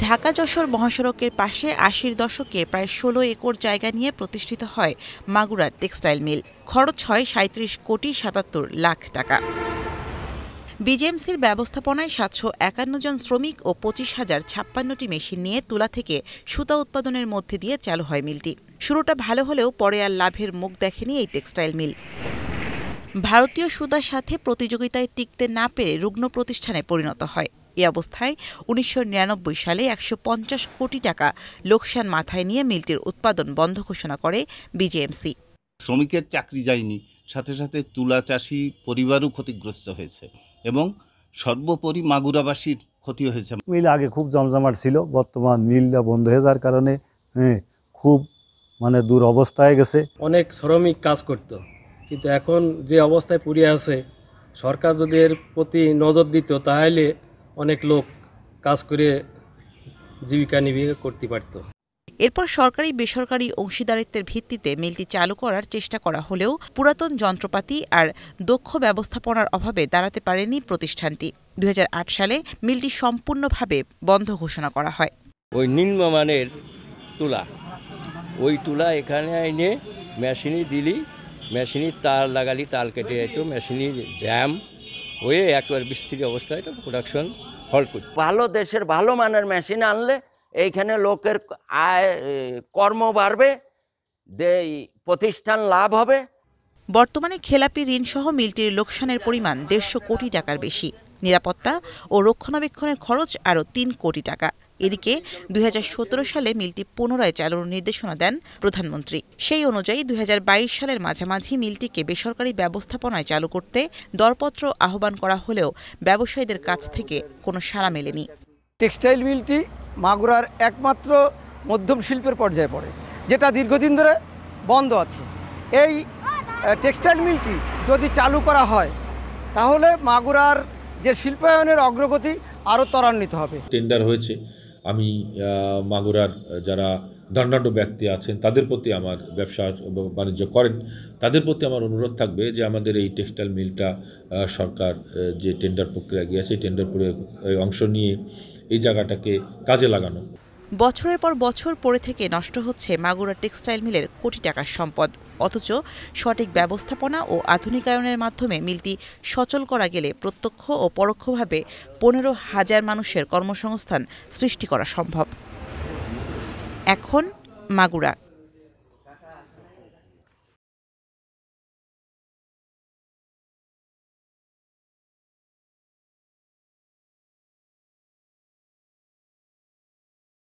ঢাকা-যশোর মহাসড়কের পাশে ৮০-র দশকে প্রায় ১৬ একর জায়গা নিয়ে প্রতিষ্ঠিত হয় মাগুরার টেক্সটাইল মিল। খরচ হয় ৩৭ কোটি ৭৭ লাখ টাকা। বিজেএমসির ব্যবস্থাপনায় ৭৫১ জন শ্রমিক ও ২৫,০৫৬টি মেশিন নিয়ে তুলা থেকে সুতা উৎপাদনের মধ্যে দিয়ে চালু হয় মিলটি। শুরুটা ভালো হলেও পরে আর লাভের মুখ দেখেনি এই টেক্সটাইল মিল। ভারতীয় সুতার সাথে প্রতিযোগিতায় টিকতে না পেরে রুগ্ন প্রতিষ্ঠানে পরিণত হয়। এ অবস্থায় ১৯৯৯ সালে ১৫০ কোটি টাকা লোকসান মাথায় নিয়ে মিলটির উৎপাদন বন্ধ ঘোষণা করে বিজেএমসি। শ্রমিকের চাকরি যায়নি, সাথে সাথে তুলা চাষী পরিবারও ক্ষতিগ্রস্ত হয়েছে এবং সর্বোপরি মাগুরাবাসীর ক্ষতি হয়েছে। মিল আগে খুব জমজমাট ছিল, বর্তমান মিলটা বন্ধ হয়ে যাওয়ার কারণে খুব দুরবস্থায় গেছে। অনেক শ্রমিক কাজ করত, কিন্তু এখন যে অবস্থায় পড়ে আছে, সরকার যদি এর প্রতি নজর দিত তাহলে অনেক লোক কাজ করে জীবিকা নির্বাহ করতে পারত। এরপর সরকারি বেসরকারি অংশীদারিত্বের ভিত্তিতে মিলটি চালু করার চেষ্টা করা হলেও পুরাতন যন্ত্রপাতি আর দক্ষ ব্যবস্থাপনার অভাবে দাঁড়াতে পারেনি প্রতিষ্ঠানটি। ২০০৮ সালে মিলটি সম্পূর্ণভাবে বন্ধ ঘোষণা করা হয়। ওই নিম্নমানের তুলা, ওই তুলা এখানে এনে মেশিনে দিলি, মেশিনে তার লাগালি, তাল কেটে যেত, মেশিনে জ্যাম হয়ে একবার বিস্তৃত অবস্থায় তো প্রোডাকশন হল্ট করত। ভালো দেশের ভালো মানের মেশিন আনলে এইখানে লোকের আয়, কর্ম বাড়বে, প্রতিষ্ঠান লাভ হবে। বর্তমানে খেলাপি ঋণসহ মিলটির লোকসানের পরিমাণ ১৫০ কোটি টাকার বেশি। নিরাপত্তা ও রক্ষণাবেক্ষণের খরচ আরও ৩ কোটি টাকা। এদিকে ২০১৭ সালে মিলটি পুনরায় চালুর নির্দেশনা দেন প্রধানমন্ত্রী। সেই অনুযায়ী ২০২২ সালের মাঝামাঝি মিলটিকে বেসরকারি ব্যবস্থাপনায় চালু করতে দরপত্র আহ্বান করা হলেও ব্যবসায়ীদের কাছ থেকে কোনো সাড়া মেলেনি। টেক্সটাইল মিলটি মাগুরার একমাত্র মধ্যম শিল্পের পর্যায়ে পড়ে, যেটা দীর্ঘদিন ধরে বন্ধ আছে। এই টেক্সটাইল মিলটি যদি চালু করা হয় তাহলে মাগুরার যে শিল্পায়নের অগ্রগতি আরও ত্বরান্বিত হবে। টেন্ডার হয়েছে, আমি মাগুরার যারা ধনাঢ্য ব্যক্তি আছেন তাদের প্রতি, আমার ব্যবসা বাণিজ্য করেন তাদের প্রতি আমার অনুরোধ থাকবে যে আমাদের এই টেক্সটাইল মিলটা সরকার যে টেন্ডার প্রক্রিয়া গিয়েছে, টেন্ডার অংশ নিয়ে এই জায়গাটাকে কাজে লাগানো। বছরের পর বছর পড়ে থেকে নষ্ট হচ্ছে মাগুরা টেক্সটাইল মিলের কোটি টাকার সম্পদ। অথচ সঠিক ব্যবস্থাপনা ও আধুনিকায়নের মাধ্যমে মিলটি সচল করা গেলে প্রত্যক্ষ ও পরোক্ষভাবে ১৫,০০০ মানুষের কর্মসংস্থান সৃষ্টি করা সম্ভব। এখন মাগুরা